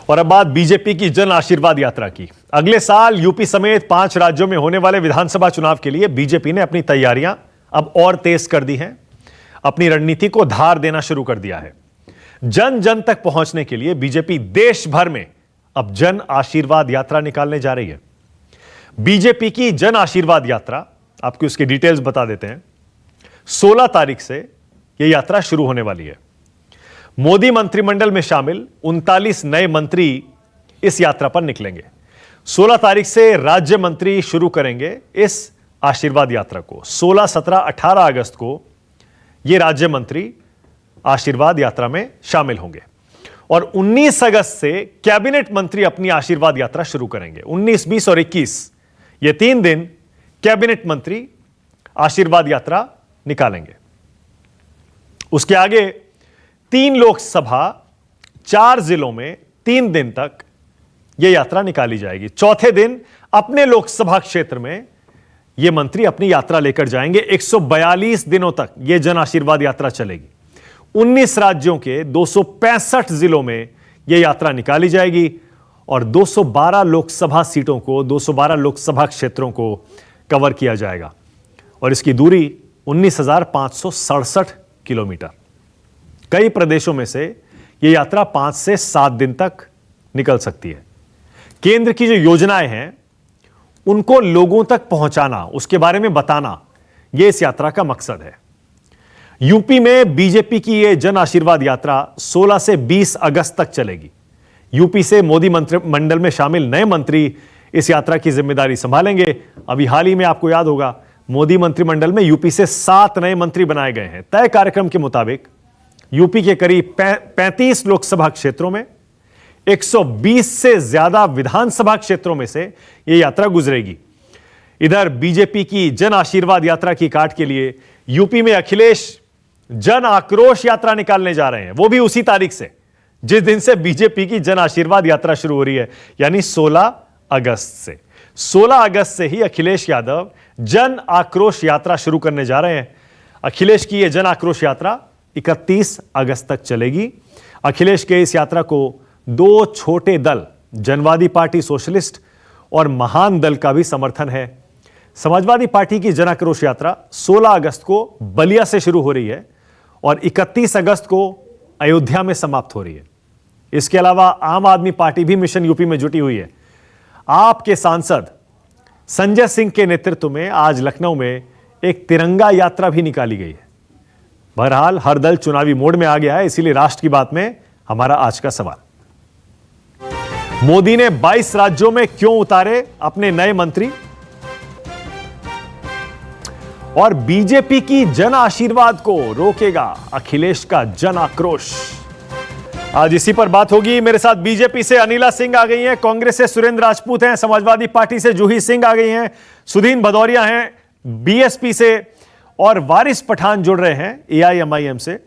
और अब बात बीजेपी की जन आशीर्वाद यात्रा की। अगले साल यूपी समेत 5 राज्यों में होने वाले विधानसभा चुनाव के लिए बीजेपी ने अपनी तैयारियां अब और तेज कर दी हैं, अपनी रणनीति को धार देना शुरू कर दिया है। जन जन तक पहुंचने के लिए बीजेपी देश भर में अब जन आशीर्वाद यात्रा निकालने जा रही है। बीजेपी की जन आशीर्वाद यात्रा, आपको उसकी डिटेल्स बता देते हैं। 16 तारीख से यह यात्रा शुरू होने वाली है। मोदी मंत्रिमंडल में शामिल 39 नए मंत्री इस यात्रा पर निकलेंगे। 16 तारीख से राज्य मंत्री शुरू करेंगे इस आशीर्वाद यात्रा को। 16, 17, 18 अगस्त को यह राज्य मंत्री आशीर्वाद यात्रा में शामिल होंगे और 19 अगस्त से कैबिनेट मंत्री अपनी आशीर्वाद यात्रा शुरू करेंगे। 19, 20 और 21 ये 3 दिन कैबिनेट मंत्री आशीर्वाद यात्रा निकालेंगे। उसके आगे 3 लोकसभा 4 जिलों में 3 दिन तक यह यात्रा निकाली जाएगी। चौथे दिन अपने लोकसभा क्षेत्र में यह मंत्री अपनी यात्रा लेकर जाएंगे। 142 दिनों तक यह जन आशीर्वाद यात्रा चलेगी। 19 राज्यों के 265 जिलों में यह यात्रा निकाली जाएगी और 212 लोकसभा सीटों को, 212 लोकसभा क्षेत्रों को कवर किया जाएगा और इसकी दूरी 19,567 किलोमीटर। कई प्रदेशों में से यह यात्रा 5 से 7 दिन तक निकल सकती है। केंद्र की जो योजनाएं हैं उनको लोगों तक पहुंचाना, उसके बारे में बताना, यह इस यात्रा का मकसद है। यूपी में बीजेपी की यह जन आशीर्वाद यात्रा 16 से 20 अगस्त तक चलेगी। यूपी से मोदी मंत्रिमंडल में शामिल नए मंत्री इस यात्रा की जिम्मेदारी संभालेंगे। अभी हाल ही में आपको याद होगा, मोदी मंत्रिमंडल में यूपी से 7 नए मंत्री बनाए गए हैं। तय कार्यक्रम के मुताबिक यूपी के करीब 35 लोकसभा क्षेत्रों में 120 से ज्यादा विधानसभा क्षेत्रों में से यह यात्रा गुजरेगी। इधर बीजेपी की जन आशीर्वाद यात्रा की काट के लिए यूपी में अखिलेश जन आक्रोश यात्रा निकालने जा रहे हैं, वो भी उसी तारीख से जिस दिन से बीजेपी की जन आशीर्वाद यात्रा शुरू हो रही है, यानी 16 अगस्त से। 16 अगस्त से ही अखिलेश यादव जन आक्रोश यात्रा शुरू करने जा रहे हैं। अखिलेश की यह जन आक्रोश यात्रा 31 अगस्त तक चलेगी। अखिलेश के इस यात्रा को 2 छोटे दल, जनवादी पार्टी सोशलिस्ट और महान दल का भी समर्थन है। समाजवादी पार्टी की जन आक्रोश यात्रा 16 अगस्त को बलिया से शुरू हो रही है और 31 अगस्त को अयोध्या में समाप्त हो रही है। इसके अलावा आम आदमी पार्टी भी मिशन यूपी में जुटी हुई है। आपके सांसद संजय सिंह के नेतृत्व में आज लखनऊ में एक तिरंगा यात्रा भी निकाली गई है। बहरहाल हर दल चुनावी मोड में आ गया है, इसीलिए राष्ट्र की बात में हमारा आज का सवाल, मोदी ने 22 राज्यों में क्यों उतारे अपने नए मंत्री और बीजेपी की जन आशीर्वाद को रोकेगा अखिलेश का जन आक्रोश। आज इसी पर बात होगी। मेरे साथ बीजेपी से अनिला सिंह आ गई हैं, कांग्रेस से सुरेंद्र राजपूत हैं, समाजवादी पार्टी से जूही सिंह आ गई हैं, सुदीन भदौरिया हैं बीएसपी से और वारिस पठान जुड़ रहे हैं एआईएमआईएम से।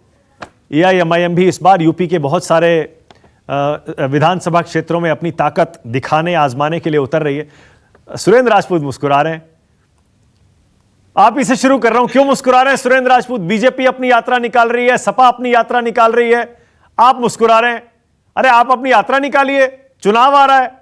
एआईएमआईएम भी इस बार यूपी के बहुत सारे विधानसभा क्षेत्रों में अपनी ताकत दिखाने, आजमाने के लिए उतर रही है। सुरेंद्र राजपूत मुस्कुरा रहे हैं, आप इसे शुरू कर रहा हूं। क्यों मुस्कुरा रहे हैं सुरेंद्र राजपूत? बीजेपी अपनी यात्रा निकाल रही है, सपा अपनी यात्रा निकाल रही है, आप मुस्कुरा रहे हैं। अरे आप अपनी यात्रा निकालिए, चुनाव आ रहा है।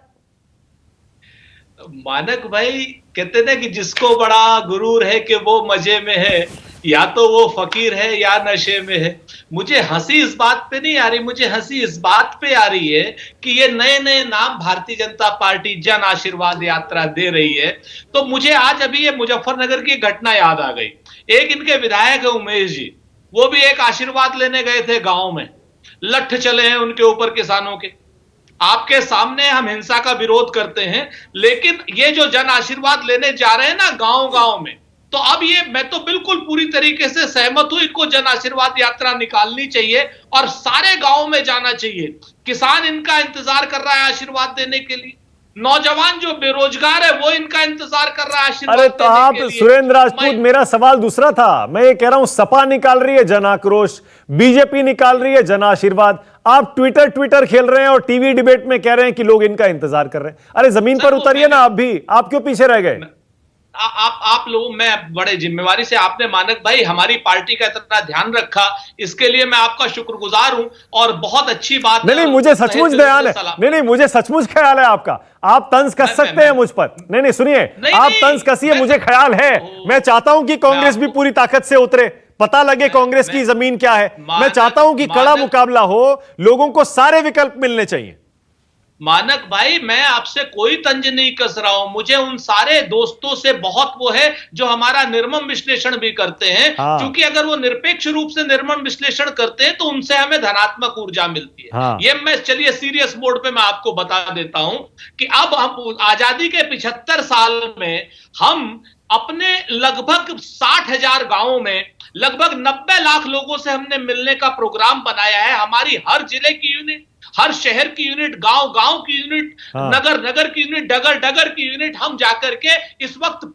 मानक भाई कहते थे कि जिसको बड़ा गुरूर है कि वो मजे में है, या तो वो फकीर है या नशे में है। मुझे हंसी इस बात पे नहीं आ रही, मुझे हंसी इस बात पे आ रही है कि ये नए नए नाम भारतीय जनता पार्टी जन आशीर्वाद यात्रा दे रही है। तो मुझे आज अभी ये मुजफ्फरनगर की घटना याद आ गई। एक इनके विधायक है उमेश जी, वो भी एक आशीर्वाद लेने गए थे गांव में, लठ चले हैं उनके ऊपर किसानों के। आपके सामने हम हिंसा का विरोध करते हैं, लेकिन ये जो जन आशीर्वाद लेने जा रहे हैं ना गांव गांव में, तो अब ये मैं तो बिल्कुल पूरी तरीके से सहमत हूं, इनको जन आशीर्वाद यात्रा निकालनी चाहिए और सारे गांव में जाना चाहिए। किसान इनका इंतजार कर रहा है आशीर्वाद देने के लिए, नौजवान जो बेरोजगार है वो इनका इंतजार कर रहा है आशीर्वाद अरे तो आप सुरेंद्र राजपूत, मेरा सवाल दूसरा था। मैं ये कह रहा हूं सपा निकाल रही है जन आक्रोश, बीजेपी निकाल रही है जन आशीर्वाद, आप ट्विटर खेल रहे हैं और टीवी डिबेट में कह रहे हैं कि लोग इनका इंतजार कर रहे हैं। अरे जमीन पर उतरिए ना आप भी, आप क्यों पीछे रह गए? आप लोग, मैं बड़े जिम्मेवारी से, आपने मानक भाई हमारी पार्टी का इतना ध्यान रखा, इसके लिए मैं आपका शुक्रगुजार हूं। और बहुत अच्छी बात नहीं, मुझे सचमुच ध्यान है, नहीं, मुझे सचमुच ख्याल है आपका। आप तंज कस सकते हैं मुझ पर, नहीं सुनिए, आप तंज कसिए, मुझे ख्याल है। मैं चाहता हूं कि कांग्रेस भी पूरी ताकत से उतरे, पता लगे कांग्रेस की जमीन क्या है। मैं चाहता हूं कि कड़ा मुकाबला हो, लोगों को सारे विकल्प मिलने चाहिए। मानक भाई, मैं आपसे कोई तंज नहीं कस रहा हूं। मुझे उन सारे दोस्तों से बहुत वो है जो हमारा निर्मम विश्लेषण भी करते हैं, क्योंकि अगर वो निरपेक्ष रूप से निर्मम विश्लेषण करते हैं तो उनसे हमें धनात्मक ऊर्जा मिलती है। ये मैं, चलिए सीरियस मोड पे मैं आपको बता देता हूं कि अब हम आजादी के 75 साल में हम अपने लगभग 60,000 गांवों में लगभग 90 लाख लोगों से हमने मिलने का प्रोग्राम बनाया है। हमारी हर जिले की यूनिट, हर शहर की यूनिट, गांव गांव की यूनिट, नगर नगर की यूनिट, डगर डगर की यूनिट, हम जाकर के इस वक्त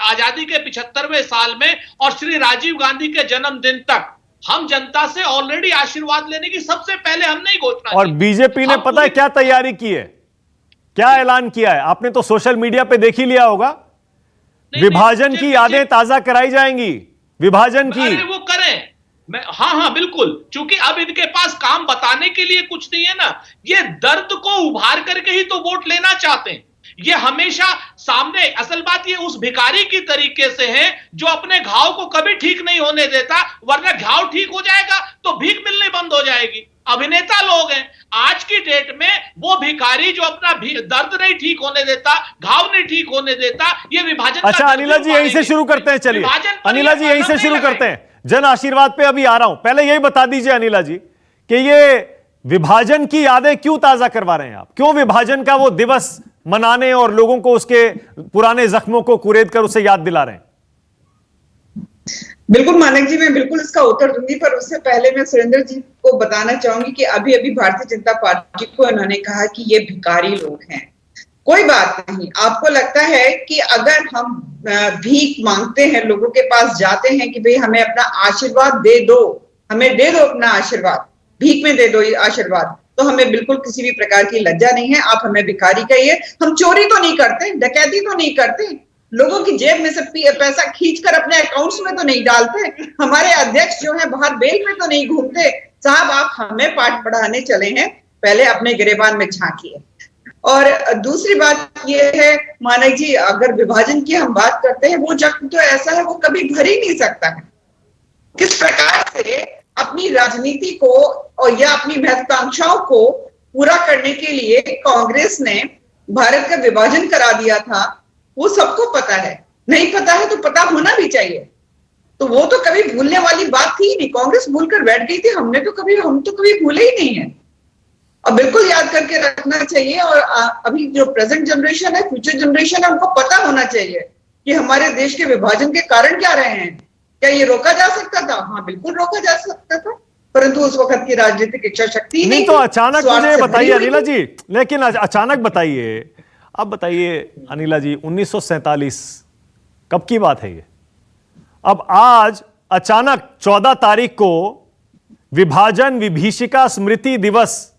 आजादी के 75वें साल में और श्री राजीव गांधी के जन्मदिन तक हम जनता से ऑलरेडी आशीर्वाद लेने की सबसे पहले हमने ही घोषणा की। और बीजेपी ने पता है क्या तैयारी की है, क्या ऐलान किया है? आपने तो सोशल मीडिया पे देख ही लिया होगा। विभाजन की यादें ताजा कराई जाएंगी, विभाजन की। अरे वो करें, हाँ बिल्कुल, क्योंकि अब इनके पास काम बताने के लिए कुछ नहीं है ना। ये दर्द को उभार करके ही तो वोट लेना चाहते हैं। ये हमेशा सामने, असल बात ये उस भिखारी की तरीके से है जो अपने घाव को कभी ठीक नहीं होने देता, वरना घाव ठीक हो जाएगा तो भीख मिलनी बंद हो जाएगी। अभिनेता लोग हैं आज की डेट में, वो भिखारी जो अपना दर्द नहीं ठीक होने देता, घाव नहीं ठीक होने देता, ये विभाजन। अच्छा अनिला जी, यहीं से शुरू करते हैं, चलिए अनिला जी यहीं से शुरू करते हैं, जन आशीर्वाद पे अभी आ रहा हूं। पहले यही बता दीजिए अनिला जी कि ये विभाजन की यादें क्यों ताजा करवा रहे हैं आप? क्यों विभाजन का वो दिवस मनाने और लोगों को उसके पुराने जख्मों को कुरेद कर उसे याद दिला रहे हैं? बिल्कुल मानक जी, मैं बिल्कुल इसका उत्तर दूंगी, पर उससे पहले मैं सुरेंद्र जी को बताना चाहूंगी कि अभी अभी भारतीय जनता पार्टी को इन्होंने कहा कि ये भिखारी लोग हैं। कोई बात नहीं, आपको लगता है कि अगर हम भीख मांगते हैं, लोगों के पास जाते हैं कि भाई हमें अपना आशीर्वाद दे दो, हमें दे दो अपना आशीर्वाद, भीख में दे दो ये आशीर्वाद, तो हमें बिल्कुल किसी भी प्रकार की लज्जा नहीं है। आप हमें भिखारी कहिए। हम चोरी तो नहीं करते, डकैती तो नहीं करते, लोगों की जेब में से पैसा खींचकर अपने अकाउंट्स में तो नहीं डालते, हमारे अध्यक्ष जो है बाहर बेल में तो नहीं घूमते। साहब, आप हमें पाठ पढ़ाने चले हैं, पहले अपने गिरेबान में झांकिए। और दूसरी बात ये है मानक जी, अगर विभाजन की हम बात करते हैं, वो जख्म तो ऐसा है वो कभी भर ही नहीं सकता है। किस प्रकार से अपनी राजनीति को और या अपनी महत्वाकांक्षाओं को पूरा करने के लिए कांग्रेस ने भारत का विभाजन करा दिया था, वो सबको पता है। नहीं पता है तो पता होना भी चाहिए। तो वो तो कभी भूलने वाली बात थी नहीं, कांग्रेस भूलकर बैठ गई थी, हम तो कभी भूले ही नहीं है। और बिल्कुल याद करके रखना चाहिए। और अभी जो प्रेजेंट जनरेशन है, फ्यूचर जनरेशन है, उनको पता होना चाहिए कि हमारे देश के विभाजन के कारण क्या रहे हैं। क्या ये रोका जा सकता था? हाँ बिल्कुल रोका जा सकता था, परंतु उस वक्त की राजनीतिक इच्छा शक्ति नहीं। तो अचानक मुझे बताइए अनिला जी, लेकिन अचानक बताइए, अब बताइए अनिला जी, 1947 कब की बात है ये? अब आज अचानक 14 तारीख को विभाजन विभीषिका स्मृति दिवस,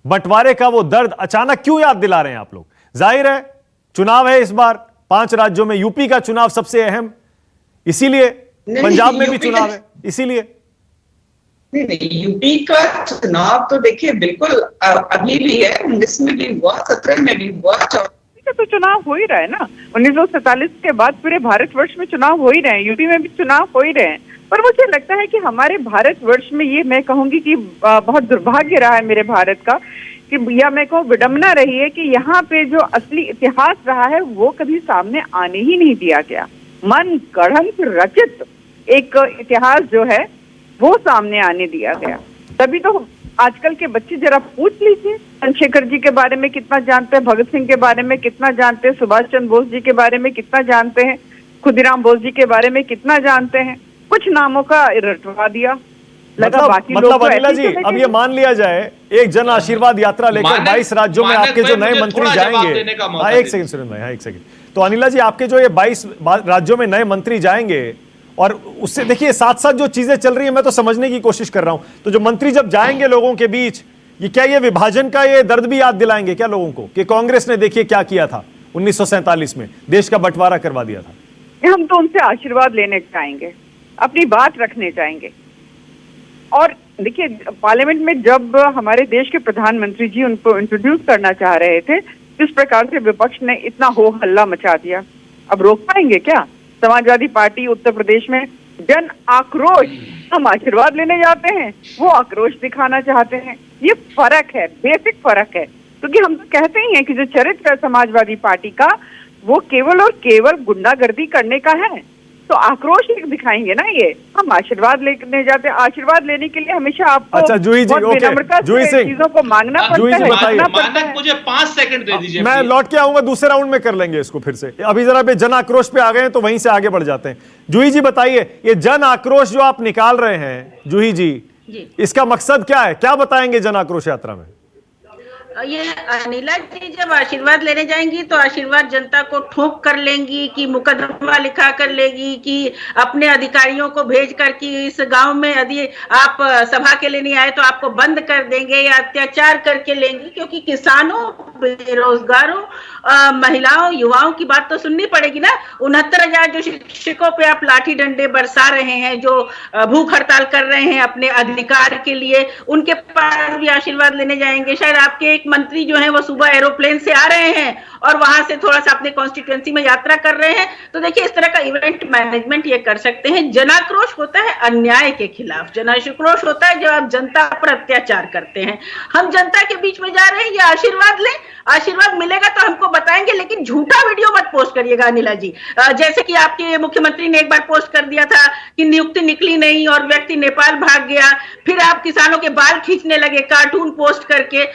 बंटवारे का वो दर्द अचानक क्यों याद दिला रहे हैं आप लोग? जाहिर है चुनाव है इस बार 5 राज्यों में, यूपी का चुनाव सबसे अहम, इसीलिए पंजाब में भी चुनाव है, इसीलिए। नहीं, यूपी का चुनाव तो देखिए बिल्कुल अभी भी है, 19 में भी हुआ, 17 में भी हुआ, तो चुनाव हो ही रहा है ना। 1947 के बाद पूरे भारतवर्ष में चुनाव हो ही रहे हैं, यूपी में भी चुनाव हो ही रहे हैं। पर मुझे लगता है कि हमारे भारतवर्ष में ये, मैं कहूंगी कि बहुत दुर्भाग्य रहा है मेरे भारत का, कि या मैं कहूँ विडम्बना रही है कि यहाँ पे जो असली इतिहास रहा है वो कभी सामने आने ही नहीं दिया गया। मन गढ़ंत रचित एक इतिहास जो है वो सामने आने दिया गया। तभी तो आजकल के बच्चे जरा पूछ लीजिए, चंद्रशेखर जी के बारे में कितना जानते हैं, भगत सिंह के बारे में कितना जानते हैं, सुभाष चंद्र बोस जी के बारे में कितना जानते हैं, खुदीराम बोस जी के बारे में कितना जानते हैं। कुछ नामों का रटवा दिया, लगा बाकी लोग तो अनिला जी, अब ये मान लिया जाए एक जन आशीर्वाद यात्रा लेकर 22 राज्यों में आपके जो नए मंत्री जाएंगे, एक सेकंड सुरेंद्र भाई, हाँ एक सेकंड, तो अनिला जी आपके जो ये 22 राज्यों में नए मंत्री जाएंगे, और उससे देखिए साथ साथ जो चीजें चल रही है मैं तो समझने की कोशिश कर रहा हूं, तो जो मंत्री जब जाएंगे लोगों के बीच, ये क्या ये विभाजन का ये दर्द भी याद दिलाएंगे क्या लोगों को कि कांग्रेस ने देखिए क्या किया था, 1947 में देश का बंटवारा करवा दिया था। हम तो उनसे आशीर्वाद लेने चाहेंगे, अपनी बात रखने चाहेंगे। और देखिए, पार्लियामेंट में जब हमारे देश के प्रधानमंत्री जी उनको इंट्रोड्यूस करना चाह रहे थे, जिस प्रकार से विपक्ष ने इतना हो हल्ला मचा दिया, अब रोक पाएंगे क्या? समाजवादी पार्टी उत्तर प्रदेश में जन आक्रोश, हम आशीर्वाद लेने जाते हैं, वो आक्रोश दिखाना चाहते हैं। ये फर्क है, बेसिक फर्क है। क्योंकि हम तो कहते ही हैं कि जो चरित्र है समाजवादी पार्टी का, वो केवल और केवल गुंडागर्दी करने का है। तो आक्रोश दिखाएंगे ना ये, हम आशीर्वाद लेने जाते हैं। आशीर्वाद लेने के लिए हमेशा आपको अच्छा जूही जी, बहुत विनम्रता से चीजों को मांगना पड़ता है, मानना पड़ता है। मुझे 5 सेकंड दे दीजिए। मैं लौट के आऊंगा, दूसरे राउंड में कर लेंगे इसको फिर से। अभी जरा पे जन आक्रोश पे आ गए हैं तो वहीं से आगे बढ़ जाते हैं। जूही जी बताइए, ये जन आक्रोश जो आप निकाल रहे हैं जूही जी, इसका मकसद क्या है? क्या बताएंगे जन आक्रोश यात्रा में? ये अनिला जी जब आशीर्वाद लेने जाएंगी तो आशीर्वाद जनता को ठोक कर लेंगी, कि मुकदमा लिखा कर लेगी, कि अपने अधिकारियों को भेज कर कि इस गांव में यदि आप सभा के लिए नहीं आए तो आपको बंद कर देंगे, या अत्याचार करके लेंगी। क्योंकि किसानों, बेरोजगारों, महिलाओं, युवाओं की बात तो सुननी पड़ेगी ना। 69,000 जो शिक्षकों पे आप लाठी डंडे बरसा रहे हैं, जो भूख हड़ताल कर रहे हैं अपने अधिकार के लिए, उनके पास भी आशीर्वाद लेने जाएंगे। शायद आपके मंत्री जो हैं वो सुबह एरोप्लेन से आ रहे हैं और वहां से थोड़ा सा अपने कॉन्स्टिट्यूएंसी में यात्रा कर रहे हैं। तो देखिए, इस तरह का इवेंट मैनेजमेंट ये कर सकते हैं। जनाक्रोश होता है अन्याय के खिलाफ, जनाक्रोश होता है जब आप जनता पर अत्याचार करते हैं। हम जनता के बीच में जा रहे हैं, ये आशीर्वाद लें, आशीर्वाद मिलेगा तो हमको बताएंगे, लेकिन झूठा वीडियो मत पोस्ट करिएगा अनिला जी। जैसे कि आपके मुख्यमंत्री ने एक बार पोस्ट कर दिया था कि नियुक्ति निकली नहीं और व्यक्ति नेपाल भाग गया, फिर आप किसानों के बाल खींचने लगे कार्टून पोस्ट करके।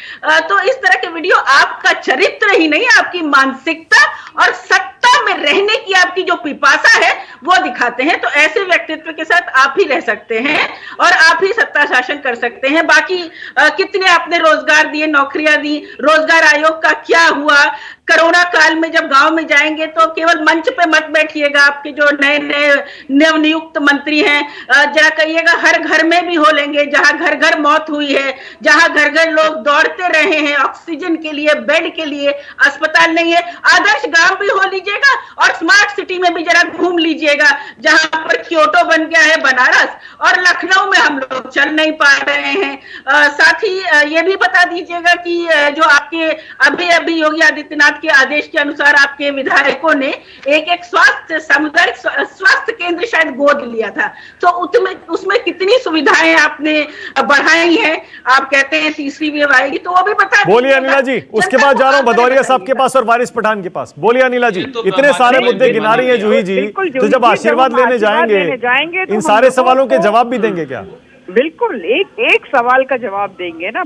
तो इस तरह के वीडियो आपका चरित्र ही नहीं, आपकी मानसिकता और सत्ता में रहने की आपकी जो पिपासा है वो दिखाते हैं। तो ऐसे व्यक्तित्व के साथ आप ही रह सकते हैं और आप ही सत्ता शासन कर सकते हैं। बाकी कितने आपने रोजगार दिए, नौकरियां दी, रोजगार आयोग का क्या हुआ? कोरोना काल में जब गांव में जाएंगे तो केवल मंच पे मत बैठिएगा, आपके जो नए नए नवनियुक्त मंत्री हैं जरा कहिएगा हर घर में भी हो लेंगे, जहां घर घर मौत हुई है, जहां घर घर लोग दौड़ते रहे हैं ऑक्सीजन के लिए, बेड के लिए, अस्पताल नहीं है। आदर्श गांव भी हो लीजिएगा और स्मार्ट सिटी में भी जरा घूम लीजिएगा, जहां पर क्योटो बन गया है बनारस, और लखनऊ में हम लोग चल नहीं पा रहे हैं। साथ ही ये भी बता दीजिएगा कि जो आपके अभी अभी योगी आदित्यनाथ के आदेश के अनुसार आपके विधायकों ने एक स्वास्थ्य, सामुदायिक स्वास्थ्य केंद्र शायद गोद लिया था, तो उसमें कितनी सुविधाएं आपने बढ़ाई हैं? आप कहते हैं तीसरी वेव आएगी, तो वो भी बता दीजिए। बोलिए अनिला जी, उसके बाद जा रहा हूं भदौरिया साहब के पास और वारिस पठान के पास। बोलिए अनिला जी, इतने सारे मुद्दे गिना रही है जूही जी, तो जब आशीर्वाद लेने जाएंगे इन सारे सवालों के जवाब भी देंगे क्या? बिल्कुल, एक सवाल का जवाब देंगे ना,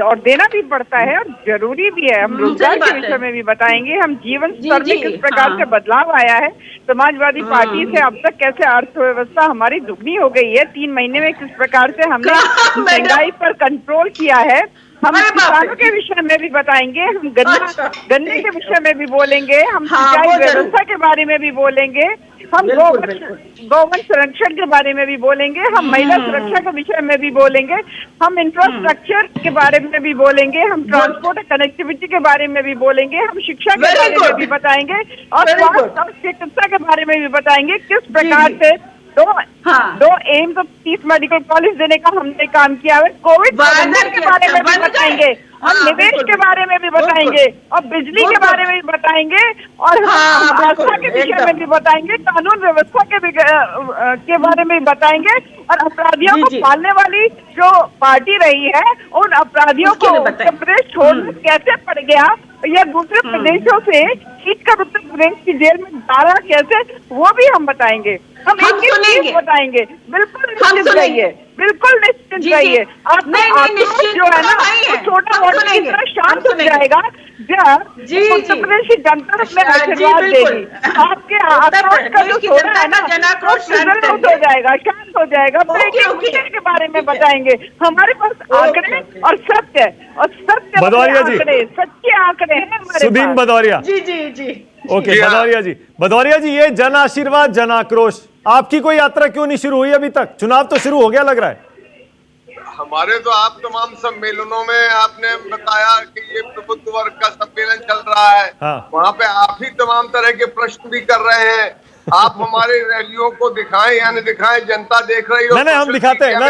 और देना भी पड़ता है और जरूरी भी है। हम रोजगार के विषय में भी बताएंगे, हम जीवन स्तर में किस प्रकार से बदलाव आया है। समाजवादी पार्टी से अब तक कैसे अर्थव्यवस्था हमारी दुगनी हो गई है, 3 महीने में किस प्रकार से हमने महंगाई पर कंट्रोल किया है। हम किसानों के विषय में भी बताएंगे, हम गन्ने के विषय में भी बोलेंगे, हम सिंचाई व्यवस्था के बारे में भी बोलेंगे, हम गौवन संरक्षण के बारे में भी बोलेंगे, हम महिला सुरक्षा के विषय में भी बोलेंगे, हम इंफ्रास्ट्रक्चर के बारे में भी बोलेंगे, हम ट्रांसपोर्ट कनेक्टिविटी के बारे में भी बोलेंगे, हम शिक्षा के बारे में भी बताएंगे और स्वास्थ्य और चिकित्सा के बारे में भी बताएंगे। किस प्रकार से दो एम्स और 30 मेडिकल कॉलेज देने का हमने काम किया है। कोविड के बारे में भी बताएंगे, हम निवेश के बारे में भी बताएंगे और बिजली के बारे में भी बताएंगे और आस्था के विषय में भी बताएंगे, कानून व्यवस्था के बारे में भी बताएंगे और अपराधियों को पालने वाली जो पार्टी रही है उन अपराधियों को उत्तर प्रदेश छोड़ना कैसे पड़ गया, या दूसरे प्रदेशों से खींचकर उत्तर प्रदेश की जेल में डाला कैसे, वो भी हम बताएंगे। हम एक बताएंगे। बिल्कुल निश्चित रहिए, बिल्कुल निश्चित रहिए। आपका आक्रोश जो है ना वो छोटा मोटा इतना शांत हो जाएगा जब उत्तर प्रदेश की जनता अपने आशीर्वाद देगी। आपके आक्रोश का जो छोटा है ना जनाक्रोश हो जाएगा, शांत हो जाएगा। के बारे में बताएंगे, हमारे पास आंकड़े और सत्य आंकड़े, सच्चे आंकड़े हैं हमारे सुदीन पास। भदौरिया जी ओके भदौरिया जी, ये जन आशीर्वाद, जन आक्रोश, आपकी कोई यात्रा क्यों नहीं शुरू हुई अभी तक? चुनाव तो शुरू हो गया लग रहा है। हमारे तो आप तमाम सम्मेलनों में आपने बताया कि ये प्रबुद्ध वर्ग का सम्मेलन चल रहा है। हाँ। वहाँ पे आप ही तमाम तरह के प्रश्न भी कर रहे हैं। आप हमारे रैलियों को दिखाएं या नहीं दिखाएं, जनता देख रही हो। नहीं हम दिखाते हैं। ना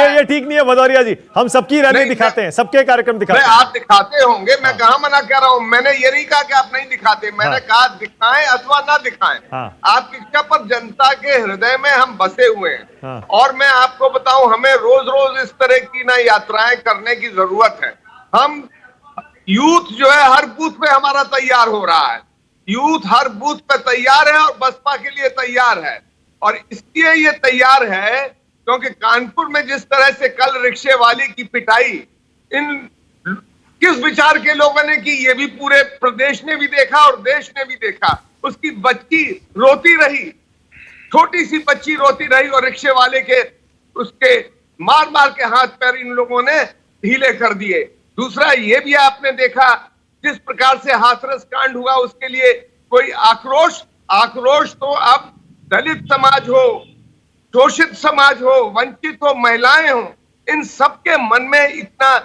ये ठीक नहीं है भदौरिया जी, हम सबकी रैली दिखाते हैं, सबके कार्यक्रम दिखाते हैं। आप दिखाते होंगे, मैं कहाँ मना कर रहा हूँ। मैंने ये नहीं कहा कि आप नहीं दिखाते, मैंने कहा दिखाएं अथवा ना दिखाएं। आपकी इच्छा पर जनता के हृदय में हम बसे हुए हैं। और मैं आपको बताऊं, हमें रोज रोज इस तरह की ना यात्राएं करने की जरूरत है। हम यूथ जो है हर बूथ पे हमारा तैयार हो रहा है, यूथ हर बूथ पे तैयार है और बसपा के लिए तैयार है। और इसलिए ये तैयार है क्योंकि कानपुर में जिस तरह से कल रिक्शे वाली की पिटाई इन किस विचार के लोगों ने की, ये भी पूरे प्रदेश ने भी देखा और देश ने भी देखा। उसकी बच्ची रोती रही, छोटी सी बच्ची रोती रही और रिक्शे वाले के उसके मार मार के हाथ पैर इन लोगों ने ढीले कर दिए। दूसरा ये भी आपने देखा जिस प्रकार से हाथरस कांड हुआ, उसके लिए कोई आक्रोश तो अब दलित समाज हो, शोषित समाज हो, वंचित हो, महिलाएं हो, इन सबके मन में इतना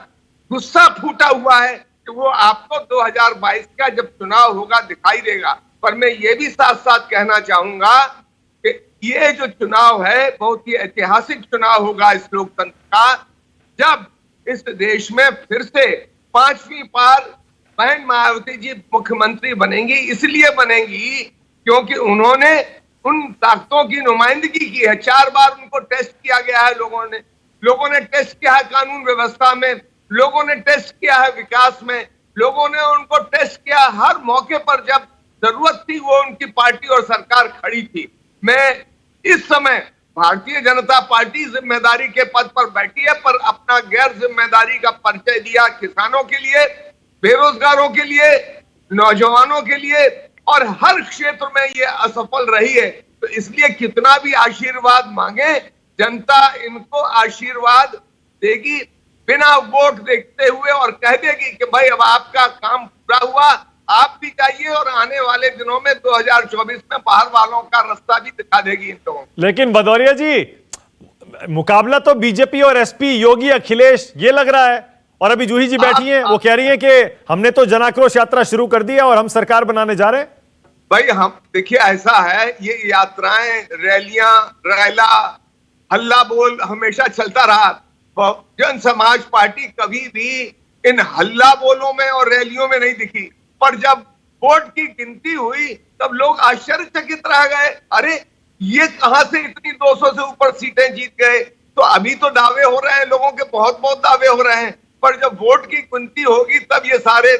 गुस्सा फूटा हुआ है कि वो आपको 2022 का जब चुनाव होगा दिखाई देगा। पर मैं ये भी साथ साथ कहना चाहूंगा कि ये जो चुनाव है बहुत ही ऐतिहासिक चुनाव होगा इस लोकतंत्र का, जब इस देश में फिर से 5वीं बार बहन मायावती जी मुख्यमंत्री बनेंगी। इसलिए बनेंगी क्योंकि उन्होंने उन ताकतों की नुमाइंदगी की है। 4 बार उनको टेस्ट किया गया है, लोगों ने टेस्ट किया है कानून व्यवस्था में, लोगों ने टेस्ट किया है विकास में, लोगों ने उनको टेस्ट किया हर मौके पर जब जरूरत थी वो उनकी पार्टी और सरकार खड़ी थी। मैं इस समय भारतीय जनता पार्टी जिम्मेदारी के पद पर बैठी है, पर अपना गैर जिम्मेदारी का परिचय दिया किसानों के लिए, बेरोजगारों के लिए, नौजवानों के लिए, और हर क्षेत्र में ये असफल रही है। तो इसलिए कितना भी आशीर्वाद मांगे, जनता इनको आशीर्वाद देगी बिना वोट देखते हुए और कह देगी कि भाई अब आपका काम पूरा हुआ, आप भी जाइए और आने वाले दिनों में 2024 में बाहर वालों का रास्ता भी दिखा देगी इन लोगों को। लेकिन भदौरिया जी, मुकाबला तो बीजेपी और एसपी, योगी अखिलेश ये लग रहा है। और अभी जूही जी बैठी हैं, वो कह रही हैं कि हमने तो जनाक्रोश यात्रा शुरू कर दी है और हम सरकार बनाने जा रहे हैं। भाई हम देखिए, ऐसा है, ये यात्राएं, रैलियां, रैला, हल्ला बोल हमेशा चलता रहा। बहुजन समाज पार्टी कभी भी इन हल्ला बोलों में और रैलियों में नहीं दिखी, पर जब वोट की गिनती हुई तब लोग आश्चर्यचकित रह गए, अरे ये कहां से इतनी 200 से ऊपर सीटें जीत गए। तो अभी तो दावे हो रहे हैं, लोगों के बहुत बहुत दावे हो रहे हैं, पर जब वोट की गिनती होगी तब ये सारे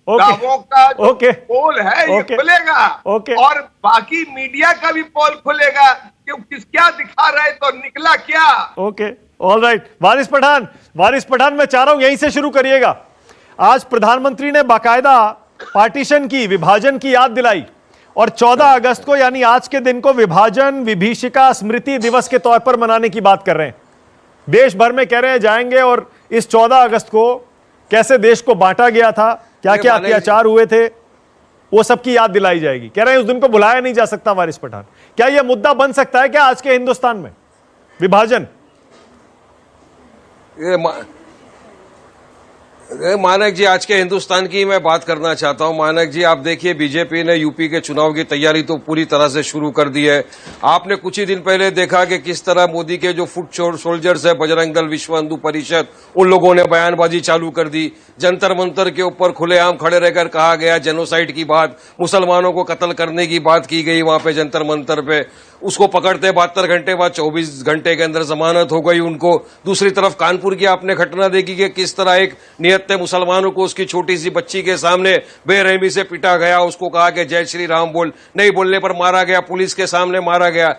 दावों का जो पोल है ये खुलेगा। और बाकी मीडिया का भी पोल खुलेगा कि किस क्या दिखा रहे तो निकला क्या। All right. वारिस पठान, मैं चाह रहा हूं यहीं से शुरू करिएगा। आज प्रधानमंत्री ने बाकायदा पार्टीशन की, विभाजन की याद दिलाई और 14 अगस्त को यानी आज के दिन को विभाजन विभीषिका स्मृति दिवस के तौर पर मनाने की बात कर रहे हैं। देश भर में कह रहे हैं जाएंगे और इस 14 अगस्त को कैसे देश को बांटा गया था, क्या क्या अत्याचार हुए थे, वो सब की याद दिलाई जाएगी। कह रहे हैं उस दिन को भुलाया नहीं जा सकता। वारिस पठान, क्या यह मुद्दा बन सकता है क्या आज के हिंदुस्तान में, विभाजन? मानक जी, आज के हिंदुस्तान की मैं बात करना चाहता हूं। मानक जी, आप देखिए, बीजेपी ने यूपी के चुनाव की तैयारी तो पूरी तरह से शुरू कर दी है। आपने कुछ ही दिन पहले देखा कि किस तरह मोदी के जो फुट सोल्जर्स है, बजरंग दल, विश्व हिंदू परिषद, उन लोगों ने बयानबाजी चालू कर दी। जंतर मंतर के ऊपर खुलेआम खड़े रहकर कहा गया जेनोसाइड की बात, मुसलमानों को कत्ल करने की बात की गई वहां पे जंतर मंतर पे। उसको पकड़ते 72 घंटे बाद 24 घंटे के अंदर जमानत हो गई उनको। दूसरी तरफ कानपुर की आपने घटना देखी कि किस तरह एक निहत्थे मुसलमानों को उसकी छोटी सी बच्ची के सामने बेरहमी से पीटा गया। उसको कहा कि जय श्री राम बोल, नहीं बोलने पर मारा गया, पुलिस के सामने मारा गया।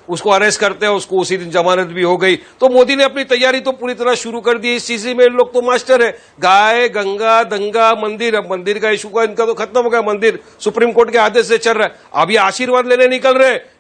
उसको अरेस्ट करते हैं, उसको उसी दिन जमानत भी हो गई। तो मोदी ने अपनी तैयारी तो पूरी तरह शुरू कर दी। इस चीज में लोग तो मास्टर है। गाय, गंगा, दंगा, मंदिर, अब मंदिर का इशू का इनका तो खत्म हो गया। मंदिर सुप्रीम कोर्ट के आदेश से चल रहा है। अब ये आशीर्वाद लेने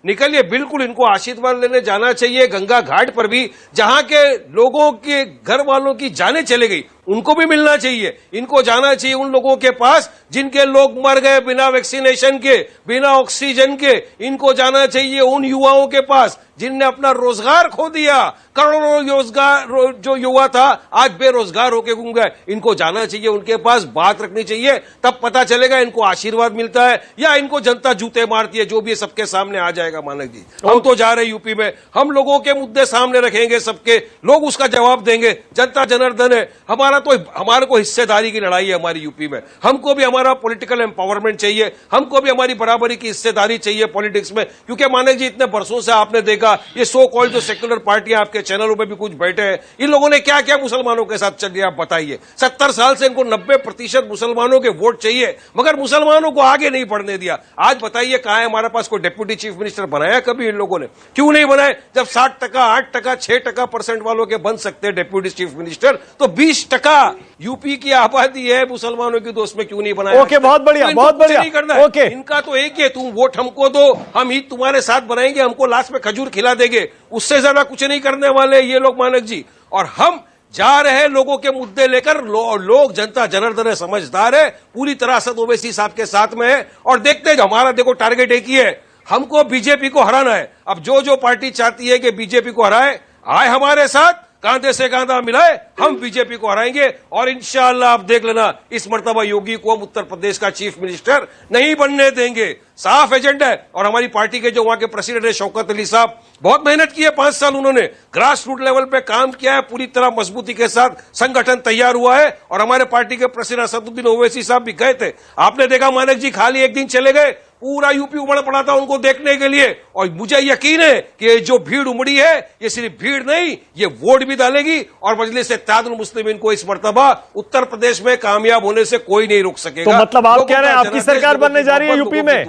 निकलिए, बिल्कुल इनको आशीर्वाद लेने जाना चाहिए गंगा घाट पर भी, जहां के लोगों के घर वालों की जानें चली गई, उनको भी मिलना चाहिए। इनको जाना चाहिए उन लोगों के पास जिनके लोग मर गए बिना वैक्सीनेशन के, बिना ऑक्सीजन के। इनको जाना चाहिए उन युवाओं के पास जिनने अपना रोजगार खो दिया, करोड़ों रोजगार जो युवा था आज बेरोजगार होके घूम गए। इनको जाना चाहिए, उनके पास बात रखनी चाहिए, तब पता चलेगा इनको आशीर्वाद मिलता है या इनको जनता जूते मारती है। जो भी सबके सामने आ जाएगा मानक जी। हम तो जा रहे यूपी में, हम लोगों के मुद्दे सामने रखेंगे, सबके लोग उसका जवाब देंगे। जनता जनार्दन है, हमारे को हिस्सेदारी की लड़ाई है हमारी यूपी में। हमको भी हमारा पॉलिटिकल एम्पावरमेंट चाहिए, हमको भी हमारी बराबरी की हिस्सेदारी चाहिए पॉलिटिक्स में। क्योंकि मानक जी इतने बरसों से आपने देखा ये सो कॉल्ड जो सेक्युलर पार्टियां आपके चैनलों में भी कुछ बैठे हैं, इन लोगों ने क्या क्या मुसलमानों के साथ चल दिया आप बताइए। 70 साल से इनको 90% मुसलमानों के वोट चाहिए, मगर मुसलमानों को आगे नहीं बढ़ने दिया। आज बताइए कहां है हमारे पास कोई डिप्टी चीफ मिनिस्टर बनाया कभी इन लोगों ने? क्यों नहीं बनाए? जब 60%, 8%, 6% वालों के बन सकते हैं डिप्टी चीफ मिनिस्टर, तो 20% यूपी की आबादी है मुसलमानों की, दोस्त में क्यों नहीं बनाया? ओके, बहुत बढ़िया, बहुत बढ़िया। नहीं करना ओके, इनका तो एक है, तुम वोट हमको दो, हम ईद तुम्हारे साथ बनाएंगे, हमको लास्ट में खजूर खिला देंगे, उससे ज्यादा कुछ नहीं करने वाले ये लोग मानक जी। और हम जा रहे हैं लोगों के मुद्दे लेकर, लोग जनता जनार्दन है, समझदार है, पूरी तरह असद ओवैसी साहब के साथ में है। और देखते हैं, हमारा देखो टारगेट एक ही है, हमको बीजेपी को हराना है। अब जो पार्टी चाहती है कि बीजेपी को हराए, आए हमारे साथ, कांधे से कांधा मिलाए, हम बीजेपी को हराएंगे। और इंशाअल्लाह आप देख लेना, इस मर्तबा योगी को हम उत्तर प्रदेश का चीफ मिनिस्टर नहीं बनने देंगे। साफ एजेंडा है। और हमारी पार्टी के जो वहां के प्रेसिडेंट है शौकत अली साहब, बहुत मेहनत की है, 5 साल उन्होंने ग्रास रूट लेवल पे काम किया है, पूरी तरह मजबूती के साथ संगठन तैयार हुआ है। और हमारे पार्टी के प्रेसिडेंट असदुद्दीन ओवैसी साहब भी गए थे, आपने देखा मानक जी, खाली एक दिन चले गए, पूरा यूपी उमड़ पड़ा था उनको देखने के लिए। और मुझे यकीन है कि ये जो भीड़ उमड़ी है, ये सिर्फ भीड़ नहीं, ये वोट भी डालेगी। और मजलिस इत्तेहादुल मुस्लिमीन को इस मर्तबा उत्तर प्रदेश में कामयाब होने से कोई नहीं रोक सकेगा। तो मतलब आप कह रहे हैं आपकी सरकार बनने जा रही है यूपी में,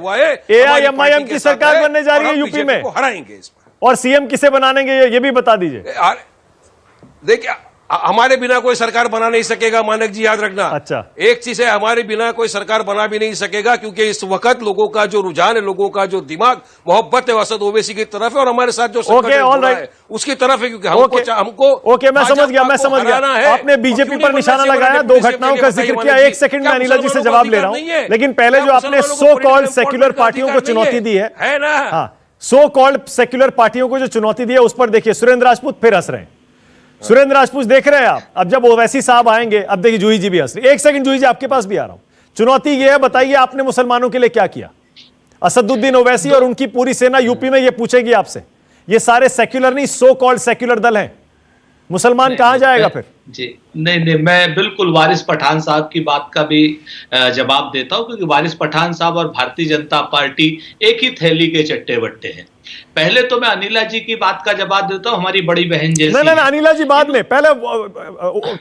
AIMIM की सरकार बनने जा रही है यूपी में, हराएंगे इस पर। और सीएम किसे बनानेंगे ये भी बता दीजिए। देखिए, हमारे बिना कोई सरकार बना नहीं सकेगा मानक जी, याद रखना। अच्छा, एक चीज है, हमारे बिना कोई सरकार बना भी नहीं सकेगा, क्योंकि इस वक्त लोगों का जो रुझान है, लोगों का जो दिमाग, मोहब्बत है असद ओवैसी की तरफ है, और हमारे साथ जो संगठन है उसकी तरफ है। क्योंकि हमको मैं समझ गया। आपने बीजेपी पर निशाना लगाया, 2 घटनाओं का जिक्र किया। 1 सेकंड में अनिला जी से जवाब ले रहा हूं, लेकिन पहले जो आपने सो कॉल्ड सेक्युलर पार्टियों को चुनौती दी है ना, सो कॉल्ड सेक्युलर पार्टियों को जो चुनौती दी है, उस पर देखिए सुरेंद्र राजपूत फिर हंस रहे हैं। सुरेंद्र राजपूत देख रहे हैं आप? अब जब ओवैसी साहब आएंगे, अब देखिए जूही जी भी हंस रही। 1 सेकंड जूही जी, आपके पास भी आ रहा हूं। चुनौती ये है, बताइए आपने मुसलमानों के लिए क्या किया? असदुद्दीन ओवैसी और उनकी पूरी सेना यूपी में ये पूछेगी आपसे। ये सारे सेक्युलर नहीं, सो कॉल्ड सेक्युलर दल हैं, मुसलमान कहां जाएगा फिर? जी नहीं, मैं बिल्कुल वारिस पठान साहब की बात का भी जवाब देता हूं, क्योंकि वारिस पठान साहब और भारतीय जनता पार्टी एक ही थैली के चट्टे बट्टे हैं। पहले तो मैं अनिला जी की बात का जवाब देता हूं, हमारी बड़ी बहन जैसी। नहीं, अनिला जी बाद में, पहले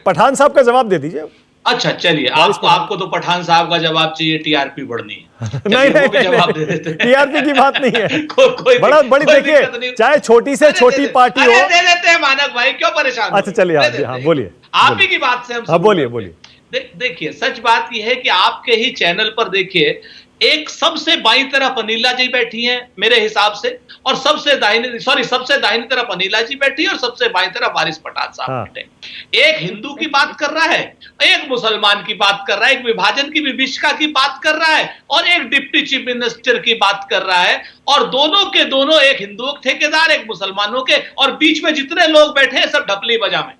पठान साहब का जवाब दे दीजिए। अच्छा चलिए, आपको तो पठान साहब का जवाब चाहिए, टीआरपी बढ़नी है। नहीं, जवाब दे देते हैं। टीआरपी की बात नहीं है। कोई बड़ी देखिए, चाहे छोटी से छोटी पार्टी हो, दे देते हैं मानक भाई, क्यों परेशान? अच्छा चलिए, हाँ बोलिए, आप ही की बात से हम बोलिए। देखिए, सच बात यह है कि आपके ही चैनल पर देखिए, एक सबसे बाईं तरफ अनिला जी बैठी हैं मेरे हिसाब से, और सबसे दाहिनी तरफ अनिला जी बैठी है, और सबसे बाईं तरफ वारिस पठान साहब बैठे। एक हिंदू की बात कर रहा है, एक मुसलमान की बात कर रहा है, एक विभाजन की विभिषिका की बात कर रहा है, और एक डिप्टी चीफ मिनिस्टर की बात कर रहा है। और दोनों के दोनों, एक हिंदुओं के ठेकेदार, एक मुसलमानों के, और बीच में जितने लोग बैठे हैं सब ढपली बजा में।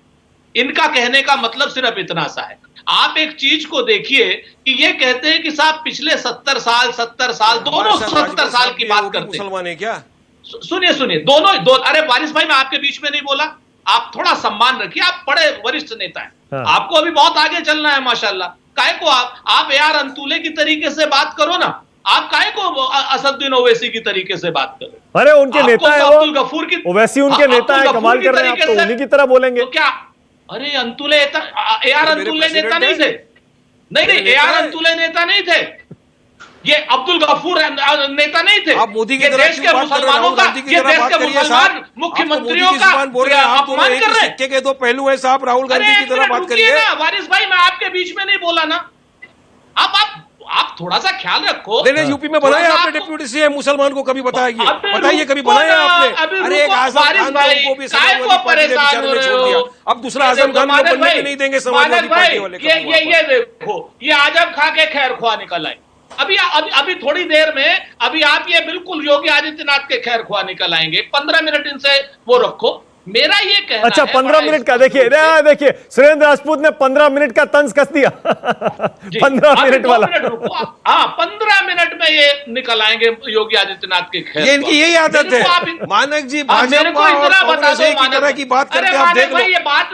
इनका कहने का मतलब सिर्फ इतना सा है। आप एक चीज को देखिए कि ये कहते हैं कि साहब पिछले 70 साल दोनों 70 साल की बात करते हैं। मुसलमान है क्या? सुनिए, दोनों अरे वारिस भाई, मैं आपके बीच में नहीं बोला, आप थोड़ा सम्मान रखिए, आप बड़े वरिष्ठ नेता हैं। हाँ। आपको अभी बहुत आगे चलना है माशाल्लाह। काहे को आप यार अंतुले की तरीके से बात करो ना, आप काहे को असदुद्दीन ओवैसी की तरीके से बात करो? अरे उनके नेता है अब्दुल गफूर की, ओवैसी उनके नेता है, कमाल कर रहे हैं, आप तो उन्हीं की तरह बोलेंगे। तो क्या? अरे अंतुले AR अंतुले नेता नहीं थे। नहीं, AR अंतुले नेता नहीं थे, ये अब्दुल गफूर नेता नहीं थे। आप मोदी के देश के मुसलमानों का, ये देश के मुसलमान मुख्यमंत्रियों का अपमान कर रहे हैं। सिक्के के 2 पहलू है साहब, राहुल गांधी की तरह बात करिए ना। वारिस भाई, मैं आपके बीच में नहीं बोला ना, आप थोड़ा सा ख्याल रखो। नहीं, यूपी में बनाया आपने डिप्टी सीएम, मुसलमान को कभी बताइए कभी बनाया आपने? अरे एक आजम खान को भी समाजवादी पार्टी ने विचार में छोड़ दिया, अब दूसरा आजम खान को बनने नहीं देंगे समाजवादी पार्टी वाले। ये देखो, ये आजम खां के खैर ख्वाह निकल आए। अभी थोड़ी देर में अभी आप ये बिल्कुल योगी आदित्यनाथ के खैर खुआ निकल आएंगे। 15 मिनट इनसे वो रखो। मेरा ये कहना अच्छा, है 15 मिनट का देखिए सुरेंद्र राजपूत ने 15 मिनट का तंज कस दिया। 15 मिनट वाला। 15 मिनट में ये निकल आएंगे योगी आदित्यनाथ के खैर। ये इनकी यही आदत है मानक जी, भाजपा और कांग्रेस एक ही तरह की बात करते हैं। आप देख लो,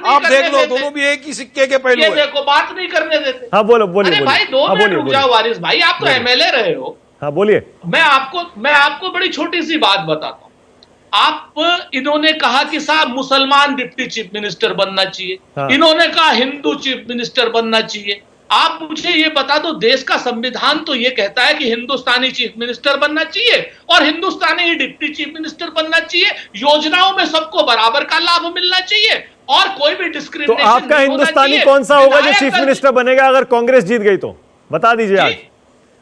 आप देख लो, दोनों भी एक ही सिक्के के पहलू हैं। देखो बात नहीं करने देते। हाँ बोलिए भाई 2 मिनट रुक जाओ वारिस भाई, आप तो एमएलए रहे हो। हाँ बोलिए। मैं आपको बड़ी छोटी सी बात बताता हूं। इन्होंने कहा कि साहब मुसलमान डिप्टी चीफ मिनिस्टर बनना चाहिए। हाँ। इन्होंने कहा हिंदू चीफ मिनिस्टर बनना चाहिए। आप मुझे ये बता दो, देश का संविधान तो ये कहता है कि हिंदुस्तानी चीफ मिनिस्टर बनना चाहिए और हिंदुस्तानी ही डिप्टी चीफ मिनिस्टर बनना चाहिए। योजनाओं में सबको बराबर का लाभ मिलना चाहिए और कोई भी डिस्क्रिमिनेशन तो आपका हिंदुस्तानी कौन सा होगा जो चीफ मिनिस्टर बनेगा अगर कांग्रेस जीत गई तो? बता दीजिए आज